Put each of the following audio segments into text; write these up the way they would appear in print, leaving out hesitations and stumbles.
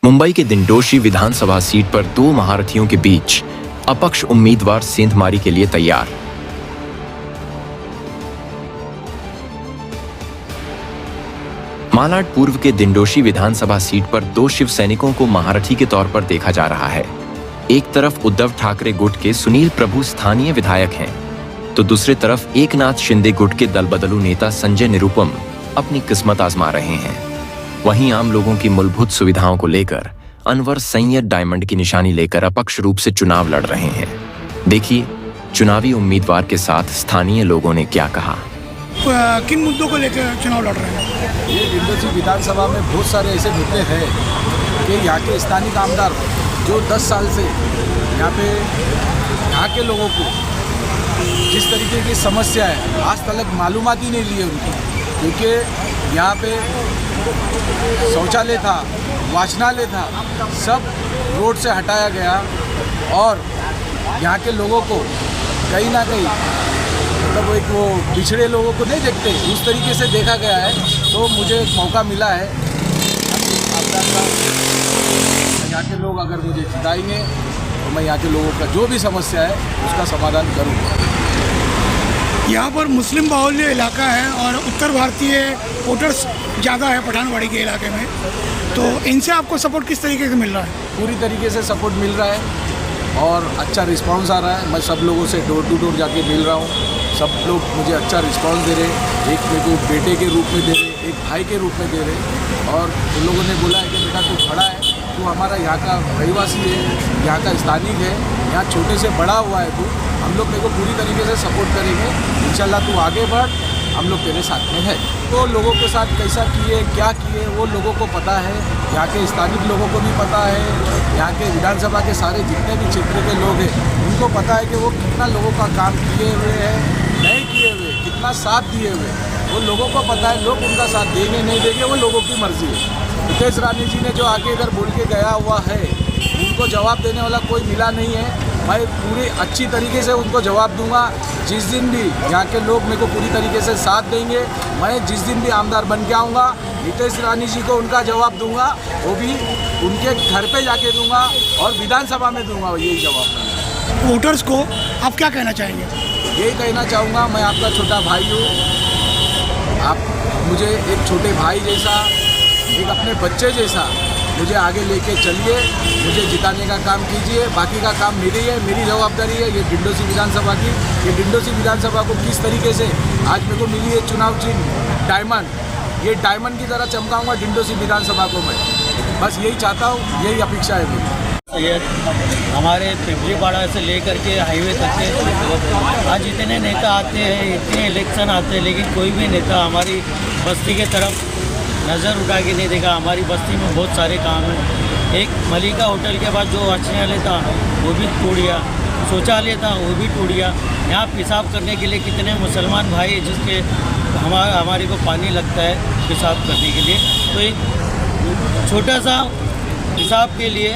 मुंबई के दिंडोशी विधानसभा सीट पर दो महारथियों के बीच अपक्ष उम्मीदवार सेंधमारी के लिए तैयार। मालाड पूर्व के दिंडोशी विधानसभा सीट पर दो शिव सैनिकों को महारथी के तौर पर देखा जा रहा है। एक तरफ उद्धव ठाकरे गुट के सुनील प्रभु स्थानीय विधायक हैं, तो दूसरी तरफ एकनाथ शिंदे गुट के दलबदलू नेता संजय निरुपम अपनी किस्मत आजमा रहे हैं। वहीं आम लोगों की मूलभूत सुविधाओं को लेकर अनवर सैयद डायमंड की निशानी लेकर अपक्ष रूप से चुनाव लड़ रहे हैं। देखिए चुनावी उम्मीदवार के साथ स्थानीय लोगों ने क्या कहा। किन मुद्दों को लेकर चुनाव लड़ रहे हैं? ये दिंडोशी विधानसभा में बहुत सारे ऐसे मुद्दे हैं कि यहाँ के स्थानीय आमदार जो 10 साल से यहाँ के लोगों को जिस तरीके की समस्या है आज तक मालूमात ही नहीं ली है उनकी, क्योंकि यहाँ पे शौचालय था, वाचनालय था, सब रोड से हटाया गया और यहाँ के लोगों को कहीं ना कहीं मतलब एक वो पिछड़े लोगों को नहीं देखते उस तरीके से देखा गया है। तो मुझे एक मौका मिला है, यहाँ के लोग अगर मुझे जिताएंगे तो मैं यहाँ के लोगों का जो भी समस्या है उसका समाधान करूँगा। यहाँ पर मुस्लिम बाहुल्य इलाका है और उत्तर भारतीय वोटर्स ज़्यादा है पठानवाड़ी के इलाके में, तो इनसे आपको सपोर्ट किस तरीके से मिल रहा है? पूरी तरीके से सपोर्ट मिल रहा है और अच्छा रिस्पांस आ रहा है। मैं सब लोगों से डोर टू डोर जाके मिल रहा हूँ, सब लोग मुझे अच्छा रिस्पांस दे रहे हैं। एक मेरे को बेटे के रूप में दे रहे, एक भाई के रूप में दे रहे और उन लोगों ने बोला है कि बेटा तू खड़ा है, तू हमारा यहाँ का रहीवासी है, यहाँ का स्थानिक है, यहाँ छोटे से बड़ा हुआ है तू, हम लोग तेरे को पूरी तरीके से सपोर्ट करेंगे। इंशाल्लाह तू आगे बढ़, हम लोग तेरे साथ में है। तो लोगों के साथ कैसा किए क्या किए वो लोगों को पता है, यहाँ के स्थानिक लोगों को भी पता है, यहाँ के विधानसभा के सारे जितने भी क्षेत्र के लोग हैं उनको पता है कि वो कितना लोगों का काम किए हुए हैं, नहीं किए हुए, कितना साथ दिए हुए, वो लोगों को पता है। लोग उनका साथ देंगे नहीं देंगे वो लोगों की मर्जी है। मुकेश रानी जी ने जो आके इधर बोल के गया हुआ है उनको जवाब देने वाला कोई मिला नहीं है। मैं पूरी अच्छी तरीके से उनको जवाब दूंगा। जिस दिन भी यहाँ के लोग मेरे को पूरी तरीके से साथ देंगे, मैं जिस दिन भी आमदार बन के आऊँगा मुकेश रानी जी को उनका जवाब दूंगा, वो भी उनके घर पे जाके दूंगा और विधानसभा में दूंगा यही जवाब। वोटर्स को आप क्या कहना चाहेंगे? यही कहना चाहूँगा, मैं आपका छोटा भाई हूँ, आप मुझे एक छोटे भाई जैसा, एक अपने बच्चे जैसा मुझे आगे लेके चलिए, मुझे जिताने का काम कीजिए। बाकी का काम मेरी है, मेरी जवाबदारी है ये दिंडोशी विधानसभा की। ये दिंडोशी विधानसभा को किस तरीके से आज मेरे को मिली है चुनाव चिन्ह डायमंड, ये डायमंड की तरह चमकाऊंगा दिंडोशी विधानसभा को। मैं बस यही चाहता हूँ, यही अपेक्षा है मेरी। ये हमारे पिपलीपाड़ा से लेकर के हाईवे तक के आज इतने नेता आते हैं, इतने इलेक्शन आते हैं, लेकिन कोई भी नेता हमारी बस्ती के तरफ नज़र उठा के नहीं देखा। हमारी बस्ती में बहुत सारे काम हैं। एक मलिका होटल के बाद जो वाचनालय था वो भी टूट गया, शौचालय था वो भी टूट गया। यहाँ पेशाब करने के लिए कितने मुसलमान भाई हैं जिसके हमारे को पानी लगता है पेशाब करने के लिए, तो एक छोटा सा पेशाब के लिए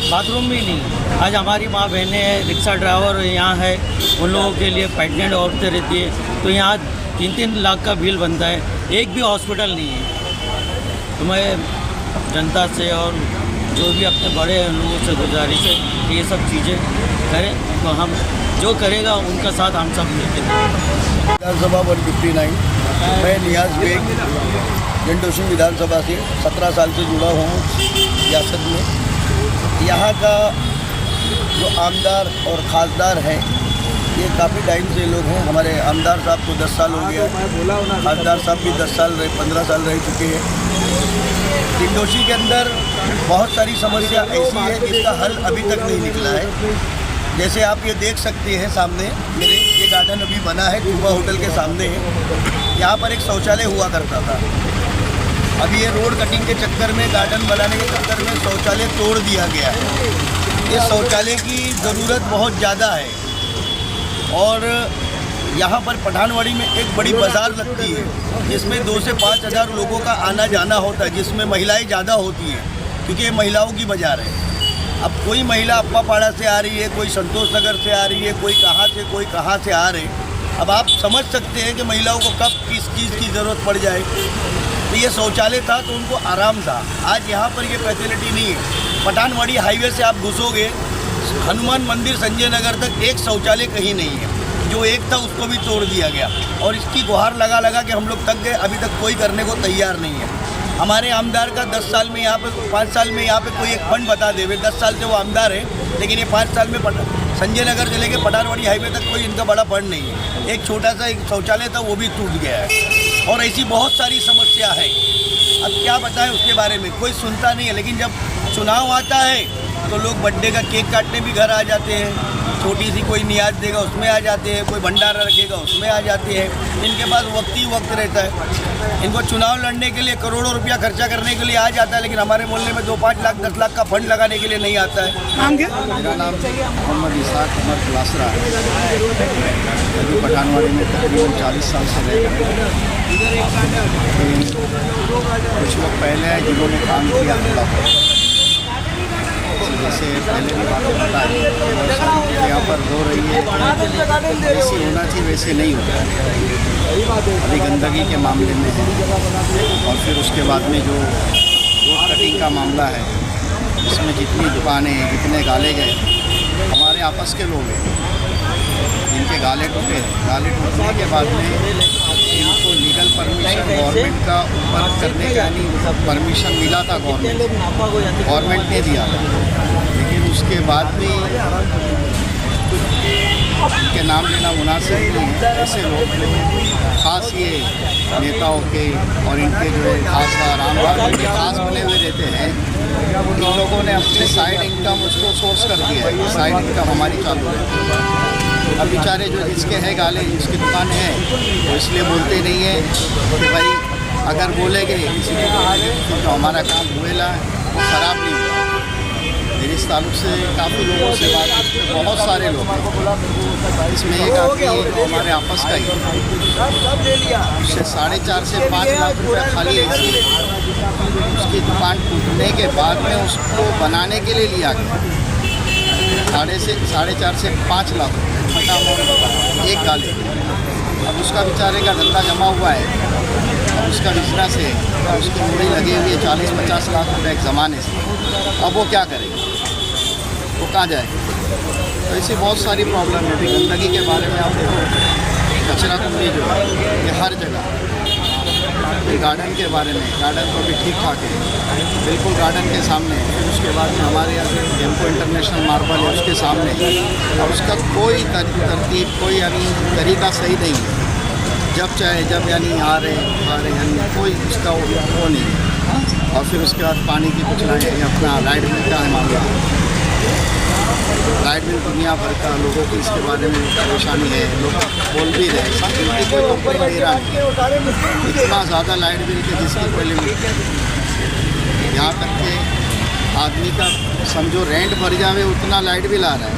बाथरूम भी नहीं। आज हमारी माँ बहनें हैं, रिक्शा ड्राइवर यहाँ है, उन लोगों के लिए प्रेग्नेंट औरतें रहती है, तो यहाँ 3-3 लाख का बिल बनता है, एक भी हॉस्पिटल नहीं है। तो मैं जनता से और जो भी अपने बड़े लोगों से गुजारिश है कि ये सब चीज़ें करें, तो हम जो करेगा उनका साथ हम सब मिलते हैं। विधानसभा 159, मैं नियाज बेग दिंडोशी विधानसभा से 17 साल से जुड़ा हूँ रियासत में। यहाँ का जो आमदार और खासदार हैं ये काफ़ी टाइम से लोग हैं। हमारे आमदार साहब को 10 साल हो गया, खासदार साहब भी 10 साल 15 साल रह चुके हैं। दिंडोशी के अंदर बहुत सारी समस्या ऐसी है जिसका हल अभी तक नहीं निकला है। जैसे आप ये देख सकते हैं सामने मेरे, ये गार्डन अभी बना है कुबा होटल के सामने है। यहाँ पर एक शौचालय हुआ करता था, अभी ये रोड कटिंग के चक्कर में, गार्डन बनाने के चक्कर में शौचालय तोड़ दिया गया है। ये शौचालय की ज़रूरत बहुत ज़्यादा है और यहाँ पर पठानवाड़ी में एक बड़ी बाज़ार लगती है जिसमें 2 से 5 हज़ार लोगों का आना जाना होता है, जिसमें महिलाएं ज़्यादा होती हैं क्योंकि ये महिलाओं की बाज़ार है। अब कोई महिला अप्पापाड़ा से आ रही है, कोई संतोष नगर से आ रही है, कोई कहाँ से आ रहे हैं। अब आप समझ सकते हैं कि महिलाओं को कब किस चीज़ की ज़रूरत पड़ जाए। तो ये शौचालय था तो उनको आराम था। आज यहाँ पर ये फैसिलिटी नहीं है। पठानवाड़ी हाईवे से आप घुसोगे हनुमान मंदिर संजय नगर तक एक शौचालय कहीं नहीं है। जो एक था उसको भी तोड़ दिया गया और इसकी गुहार लगा लगा के हम लोग थक गए। अभी तक कोई करने को तैयार नहीं है। हमारे आमदार का 10 साल में यहाँ पे 5 साल में यहाँ पे कोई एक फंड बता देवे। 10 साल से वो आमदार है, लेकिन ये 5 साल में संजय नगर से लेके पठानवाड़ी हाईवे तक कोई इनका बड़ा फंड नहीं है। एक छोटा सा एक शौचालय था वो भी टूट गया है और ऐसी बहुत सारी समस्या है। अब क्या बताएं उसके बारे में, कोई सुनता नहीं है। लेकिन जब चुनाव आता है तो लोग बर्थडे का केक काटने भी घर आ जाते हैं। छोटी सी कोई नियाज देगा उसमें आ जाते हैं, कोई भंडारा रखेगा उसमें आ जाते हैं। इनके पास वक्त ही वक्त रहता है। इनको चुनाव लड़ने के लिए करोड़ों रुपया खर्चा करने के लिए आ जाता है, लेकिन हमारे मोहल्ले में 2-5 लाख 10 लाख का फंड लगाने के लिए नहीं आता है। नाम क्या? मेरा नाम मोहम्मद इसाक उमर खलासरा है। अभी पठानवाड़ी में तकरीबन 40 साल से रह रहे हैं। कुछ लोग पहले हैं जिन्होंने काम किया थोड़ा, जैसे पहले भी बातें बताई यहाँ पर हो रही है, जैसी होना चाहिए वैसे नहीं होता है। अभी गंदगी के मामले में है और फिर उसके बाद में जो रोड कटिंग का मामला है, इसमें जितनी दुकानें हैं, जितने गाले गए, हमारे आपस के लोग हैं जिनके गाले टूटे टूटने के बाद में इनको लीगल परमिशन गवर्नमेंट का ऊपर करने का यानी परमिशन मिला था, गवर्नमेंट ने दिया था। लेकिन उसके बाद भी इनके नाम लेना मुनासिब नहीं है। ऐसे लोग खास ये नेताओं के और इनके जो है खास आराम के खास बने हुए रहते हैं, इन लोगों ने अपने साइड इनकम उसको सोर्स कर दिया है। साइड इनकम हमारी चालू है। अब बेचारे जो जिसके है गाले, जिसकी दुकान है, वो इसलिए बोलते नहीं है कि भाई अगर बोलेंगे किसी को तो हमारा काम हुएला वो ख़राब नहीं हुआ। मेरे इस ताल्लुक से काफ़ी लोगों से बात, बहुत सारे लोग हैं। इसमें एक आदमी हमारे आपस का ही उससे 4.5 से 5 लाख रुपया खाली ऐसी उसकी दुकान टूटने के बाद में उसको बनाने के लिए लिया गया। 4.5 से 5 लाख छोटा अमाउंट एक गाले। अब उसका बेचारे का धंधा जमा हुआ है और उसका बिजनेस है, उसकी मूड़ी लगी हुई है 40-50 लाख रुपये एक ज़माने से। अब वो क्या करेगा, वो कहाँ जाएगा? तो ऐसी बहुत सारी प्रॉब्लम है। अभी गंदगी के बारे में आप देखो, कचरा कुंडी जो है ये हर जगह। गार्डन के बारे में, गार्डन तो भी ठीक ठाक है, बिल्कुल गार्डन के सामने। फिर उसके बाद में हमारे यहाँ से गेमको इंटरनेशनल मार्बल है उसके सामने, और उसका कोई तरतीब, कोई यानी तरीका सही नहीं है। जब चाहे जब यानी आ रहे यानी कोई उसका वो नहीं है। और फिर उसके बाद पानी की कुछ लाइन अपना लाइट बिल का है मामला। लाइट बिल दुनिया भर का लोगों की इसके बारे में परेशानी है, लोग बोल भी रहे हैं, कोई कंप्लेन नहीं रहा है। इतना ज़्यादा लाइट बिल के जिसकी कोई लिमिट, यहाँ तक के आदमी का समझो रेंट भर जावे उतना लाइट बिल आ रहा है।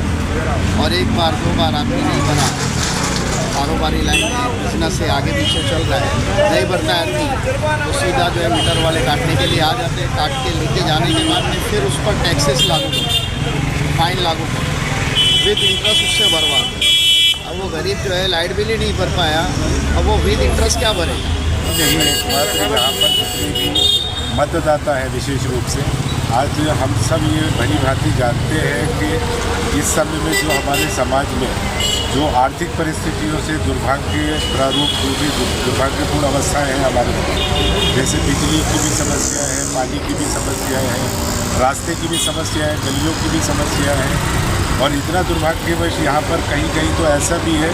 और एक बार 2 बार आदमी नहीं भरा, कारोबारी लाइन है, बिजनेस से आगे पीछे चल रहा है, नहीं भरता है आदमी तो सीधा जो है मीटर वाले काटने के लिए आ जाते हैं। काट के लेके जाने के बाद में फिर उस पर टैक्सेस लागू करो, फाइन लागू करो, विद इंटरेस्ट उससे भरवा। अब वो गरीब जो है लाइट बिल ही नहीं भर पाया, अब वो विद इंटरेस्ट क्या भरेगा? यहाँ पर जितने भी मतदाता है विशेष रूप से, आज हम सब ये भली भांति जानते हैं कि इस समय में जो हमारे समाज में जो आर्थिक परिस्थितियों से दुर्भाग्य प्रारूप जो भी दुर्भाग्यपूर्ण अवस्थाएं हैं हमारे, जैसे बिजली की भी समस्या है, पानी की भी समस्या है, रास्ते की भी समस्या है, गलियों की भी समस्या है। और इतना दुर्भाग्यवश यहाँ पर कहीं कहीं तो ऐसा भी है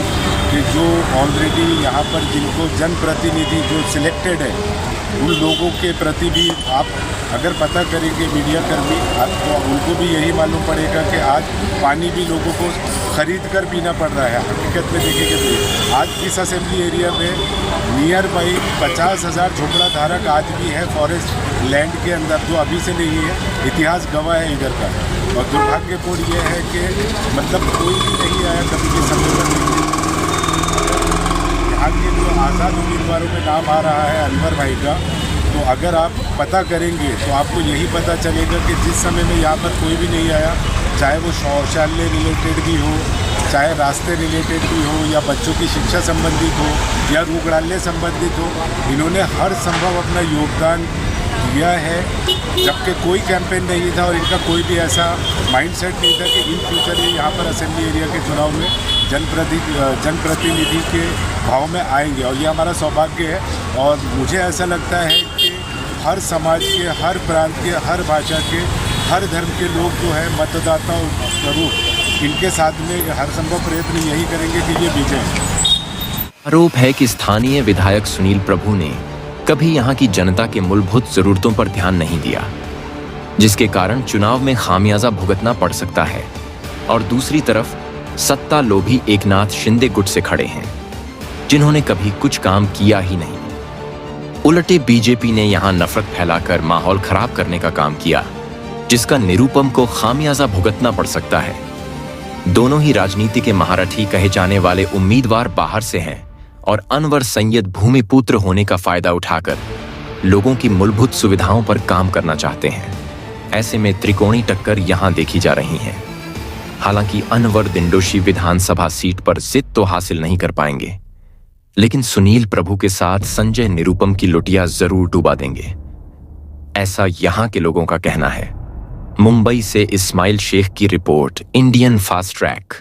कि जो ऑलरेडी यहाँ पर जिनको जनप्रतिनिधि जो सिलेक्टेड है उन लोगों के प्रति भी आप अगर पता करेंगे मीडिया कर्मी, तो उनको भी यही मालूम पड़ेगा कि आज पानी भी लोगों को ख़रीद कर पीना पड़ रहा है। हकीकत में देखेंगे तो आज इस असेंबली एरिया में नियर बाई 50,000 झोपड़ा धारक आज भी है फॉरेस्ट लैंड के अंदर, जो अभी से नहीं है, इतिहास गवाह है इधर का। और दुर्भाग्यपूर्ण ये है कि मतलब कोई भी नहीं आया कभी के समय पर। यहाँ के जो आज़ाद उम्मीदवारों में नाम आ रहा है अनवर भाई का, तो अगर आप पता करेंगे तो आपको यही पता चलेगा कि जिस समय में यहाँ पर कोई भी नहीं आया, चाहे वो शौचालय रिलेटेड भी हो, चाहे रास्ते रिलेटेड भी हो, या बच्चों की शिक्षा संबंधित हो, या रुग्णालय संबंधित हो, इन्होंने हर संभव अपना योगदान दिया है। जबकि कोई कैंपेन नहीं था और इनका कोई भी ऐसा माइंडसेट नहीं था कि इन फ्यूचर ये यहाँ पर असेंबली एरिया के चुनाव में जनप्रतिनिधि के भाव में आएंगे, और ये हमारा सौभाग्य है। और मुझे ऐसा लगता है कि हर समाज के, हर प्रांत के, हर भाषा के, हर धर्म के लोग जो है मतदाता जरूर इनके साथ में हर संभव प्रयत्न यही करेंगे कि ये विजय। आरोप है कि स्थानीय विधायक सुनील प्रभु ने कभी यहाँ की जनता के मूलभूत जरूरतों पर ध्यान नहीं दिया, जिसके कारण चुनाव में खामियाजा भुगतना पड़ सकता है। और दूसरी तरफ सत्ता लोभी एकनाथ शिंदे गुट से खड़े हैं, जिन्होंने कभी कुछ काम किया ही नहीं। उलटे बीजेपी ने यहाँ नफरत फैलाकर माहौल खराब करने का काम किया, जिसका निरूपम को खामियाजा भुगतना पड़ सकता है। दोनों ही राजनीति के महारथी कहे जाने वाले उम्मीदवार बाहर से हैं और अनवर सैयद भूमिपुत्र होने का फायदा उठाकर लोगों की मूलभूत सुविधाओं पर काम करना चाहते हैं। ऐसे में त्रिकोणी टक्कर यहां देखी जा रही है। हालांकि अनवर दिंडोशी विधानसभा सीट पर जित तो हासिल नहीं कर पाएंगे, लेकिन सुनील प्रभु के साथ संजय निरूपम की लुटिया जरूर डुबा देंगे, ऐसा यहां के लोगों का कहना है। मुंबई से इस्माइल शेख की रिपोर्ट, इंडियन फास्ट ट्रैक।